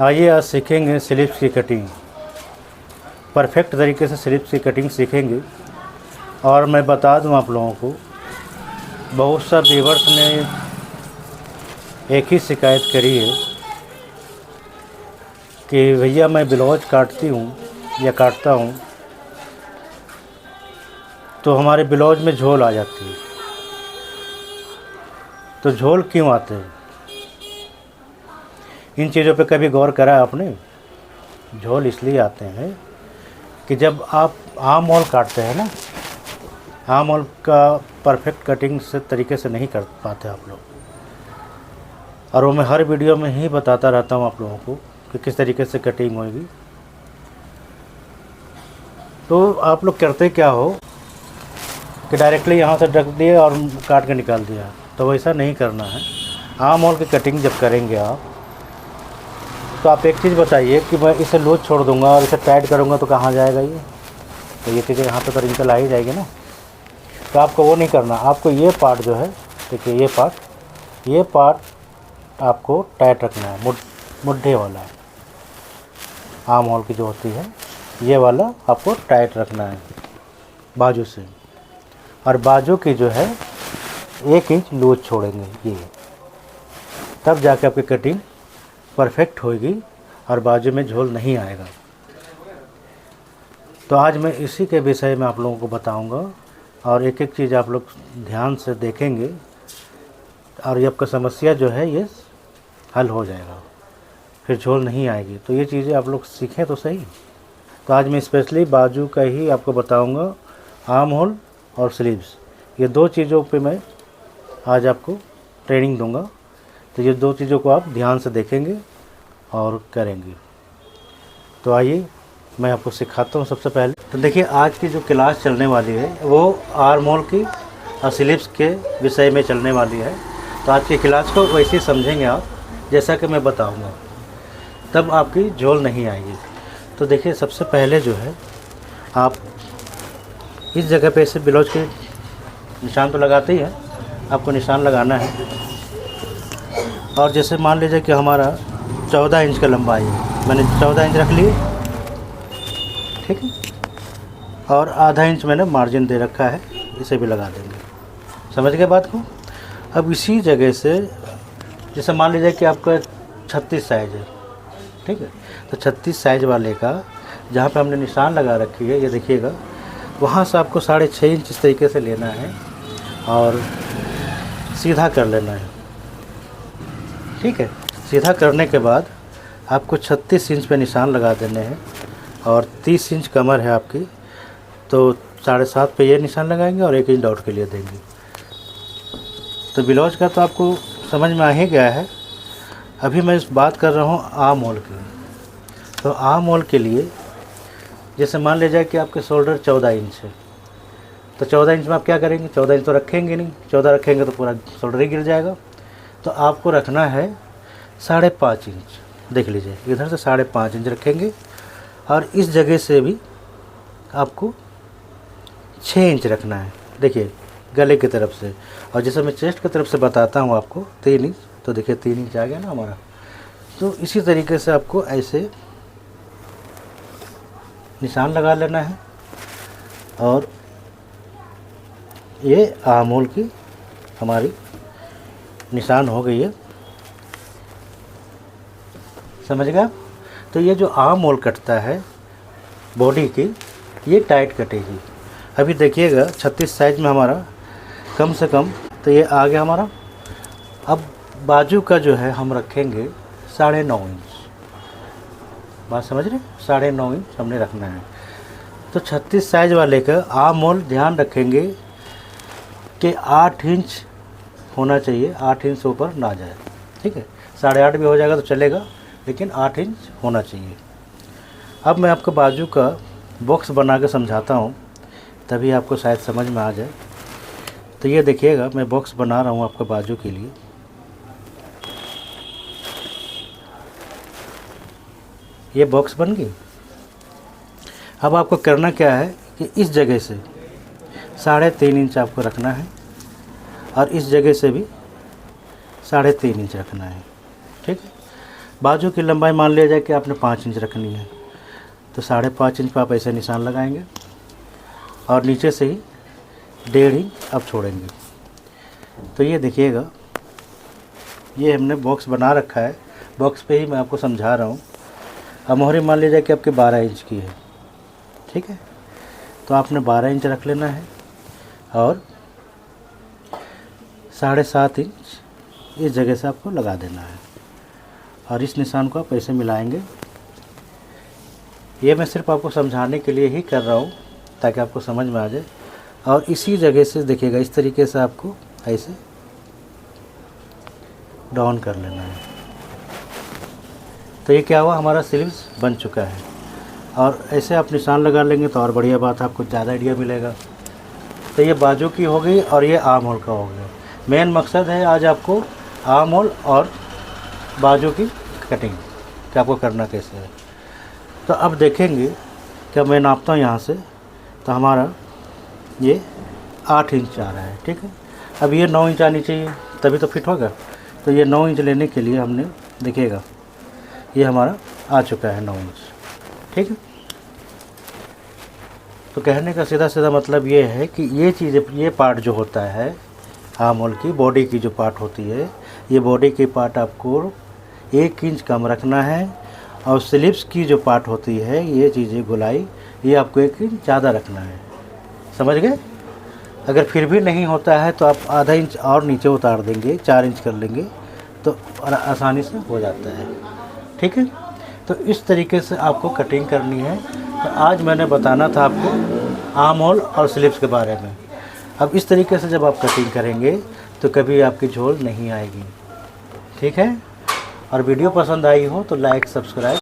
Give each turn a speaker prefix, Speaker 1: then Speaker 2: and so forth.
Speaker 1: आइए आज सीखेंगे स्लिप्स की कटिंग। परफेक्ट तरीके से स्लिप्स की कटिंग सीखेंगे। और मैं बता दूं आप लोगों को, बहुत सा व्यूअर्स ने एक ही शिकायत करी है कि भैया मैं ब्लाउज काटती हूँ या काटता हूँ तो हमारे ब्लाउज में झोल आ जाती है। तो झोल क्यों आते हैं? इन चीज़ों पे कभी गौर करा है आपने? झोल इसलिए आते हैं कि जब आप आर्म होल काटते हैं ना, आर्म होल का परफेक्ट कटिंग से तरीके से नहीं कर पाते आप लोग। और वो मैं हर वीडियो में ही बताता रहता हूँ आप लोगों को कि किस तरीके से कटिंग होगी। तो आप लोग करते क्या हो कि डायरेक्टली यहाँ से रख दिए और काट के निकाल दिया, तो वैसा नहीं करना है। आर्म होल की कटिंग जब करेंगे आप, तो आप एक चीज़ बताइए कि मैं इसे लूज छोड़ दूंगा और इसे टाइट करूंगा तो कहाँ जाएगा ये? तो ये चीज़ें यहाँ पे तो रिंकल आ ही जाएगी ना। तो आपको वो नहीं करना। आपको ये पार्ट जो है, देखिए ये पार्ट आपको टाइट रखना है। मुड्ढे वाला आर्म होल की जो होती है, ये वाला आपको टाइट रखना है बाजू से। और बाजू की जो है 1 इंच लूज छोड़ेंगे, ये तब जाके आपकी कटिंग परफेक्ट होगी और बाजू में झोल नहीं आएगा। तो आज मैं इसी के विषय में आप लोगों को बताऊंगा और एक एक चीज़ आप लोग ध्यान से देखेंगे और ये आपका समस्या जो है ये हल हो जाएगा, फिर झोल नहीं आएगी। तो ये चीज़ें आप लोग सीखें तो सही। तो आज मैं स्पेशली बाजू का ही आपको बताऊंगा, आर्म होल और स्लीव्स, ये 2 चीज़ों पे मैं आज आपको ट्रेनिंग दूंगा। तो ये 2 चीज़ों को आप ध्यान से देखेंगे और करेंगे। तो आइए मैं आपको सिखाता हूँ। सबसे पहले तो देखिए, आज की जो क्लास चलने वाली है वो आर्म होल की और स्लीव्स के विषय में चलने वाली है। तो आज की क्लास को वैसे ही समझेंगे आप जैसा कि मैं बताऊँगा, तब आपकी झोल नहीं आएगी। तो देखिए, सबसे पहले जो है आप इस जगह पे ऐसे ब्लाउज के निशान तो लगाते ही हैं, आपको निशान लगाना है। और जैसे मान लीजिए कि हमारा 14 इंच का लंबाई है, मैंने 14 इंच रख लिए, ठीक है। और आधा इंच मैंने मार्जिन दे रखा है, इसे भी लगा देंगे। समझ गए बात को? अब इसी जगह से जैसे मान लीजिए कि आपका 36 साइज़ है, ठीक है। तो 36 साइज़ वाले का जहाँ पे हमने निशान लगा रखी है, ये देखिएगा, वहाँ से आपको 6.5 इंच इस तरीके से लेना है और सीधा कर लेना है, ठीक है। सीधा करने के बाद आपको 36 इंच पे निशान लगा देने हैं और 30 इंच कमर है आपकी, तो 7.5 पे ये निशान लगाएंगे और 1 इंच डॉट के लिए देंगे। तो ब्लाउज का तो आपको समझ में आ ही गया है। अभी मैं इस बात कर रहा हूँ आर्म होल की। तो आर्म होल के लिए जैसे मान लीजिए कि आपके शोल्डर 14 इंच है, तो 14 इंच में आप क्या करेंगे? 14 इंच तो रखेंगे नहीं, 14 रखेंगे तो पूरा शोल्डर ही गिर जाएगा। तो आपको रखना है 5.5 इंच। देख लीजिए, इधर से 5.5 इंच रखेंगे और इस जगह से भी आपको 6 इंच रखना है। देखिए, गले की तरफ से। और जैसे मैं चेस्ट की तरफ से बताता हूँ आपको 3 इंच, तो देखिए 3 इंच आ गया ना हमारा। तो इसी तरीके से आपको ऐसे निशान लगा लेना है और ये आर्म होल की हमारी निशान हो गई है। समझ गया? तो ये जो आर्म होल कटता है बॉडी की, ये टाइट कटेगी। अभी देखिएगा 36 साइज में हमारा कम से कम तो ये आ गया हमारा। अब बाजू का जो है हम रखेंगे 9.5 इंच। बात समझ रहे? 9.5 इंच हमने रखना है। तो 36 साइज वाले का आर्म होल ध्यान रखेंगे कि 8 इंच होना चाहिए, 8 इंच से ऊपर ना जाए, ठीक है। 8.5 भी हो जाएगा तो चलेगा, लेकिन 8 इंच होना चाहिए। अब मैं आपको बाजू का बॉक्स बना के समझाता हूँ, तभी आपको शायद समझ में आ जाए। तो ये देखिएगा, मैं बॉक्स बना रहा हूँ आपके बाजू के लिए। ये बॉक्स बन गई। अब आपको करना क्या है कि इस जगह से 3.5 इंच आपको रखना है और इस जगह से भी 3.5 इंच रखना है, ठीक है। बाजू की लंबाई मान लिया जाए कि आपने 5 इंच रखनी है, तो 5.5 इंच पर आप ऐसे निशान लगाएंगे और नीचे से ही 1.5 इंच आप छोड़ेंगे। तो ये देखिएगा, ये हमने बॉक्स बना रखा है, बॉक्स पे ही मैं आपको समझा रहा हूँ। अब मोहरी मान लीजिए कि आपके 12 इंच की है, ठीक है, तो आपने 12 इंच रख लेना है और 7.5 इंच इस जगह से आपको लगा देना है और इस निशान को आप ऐसे मिलाएंगे। ये मैं सिर्फ आपको समझाने के लिए ही कर रहा हूँ ताकि आपको समझ में आ जाए। और इसी जगह से देखिएगा, इस तरीके से आपको ऐसे डाउन कर लेना है। तो ये क्या हुआ, हमारा स्लीव्स बन चुका है। और ऐसे आप निशान लगा लेंगे तो और बढ़िया बात है, आपको ज़्यादा आइडिया मिलेगा। तो ये बाजू की हो गई और ये आर्म होल का हो गया। मेन मकसद है आज आपको आर्म होल और बाजू की कटिंग कि आपको करना कैसे है। तो अब देखेंगे कि मैं नापता हूँ यहाँ से, तो हमारा ये 8 इंच आ रहा है, ठीक है। अब ये 9 इंच आनी चाहिए तभी तो फिट होगा। तो ये 9 इंच लेने के लिए हमने, देखिएगा ये हमारा आ चुका है 9 इंच, ठीक है। तो कहने का सीधा सीधा मतलब ये है कि ये चीज़, ये पार्ट जो होता है आर्म होल की, बॉडी की जो पार्ट होती है, ये बॉडी की पार्ट आपको 1 इंच कम रखना है और स्लीव्स की जो पार्ट होती है, ये चीज़ें गोलाई, ये आपको 1 इंच ज़्यादा रखना है। समझ गए। अगर फिर भी नहीं होता है तो आप आधा इंच और नीचे उतार देंगे, 4 इंच कर लेंगे तो आसानी से हो जाता है, ठीक है। तो इस तरीके से आपको कटिंग करनी है। तो आज मैंने बताना था आपको आर्म होल और स्लीव्स के बारे में। अब इस तरीके से जब आप कटिंग करेंगे तो कभी आपकी झोल नहीं आएगी, ठीक है। और वीडियो पसंद आई हो तो लाइक सब्सक्राइब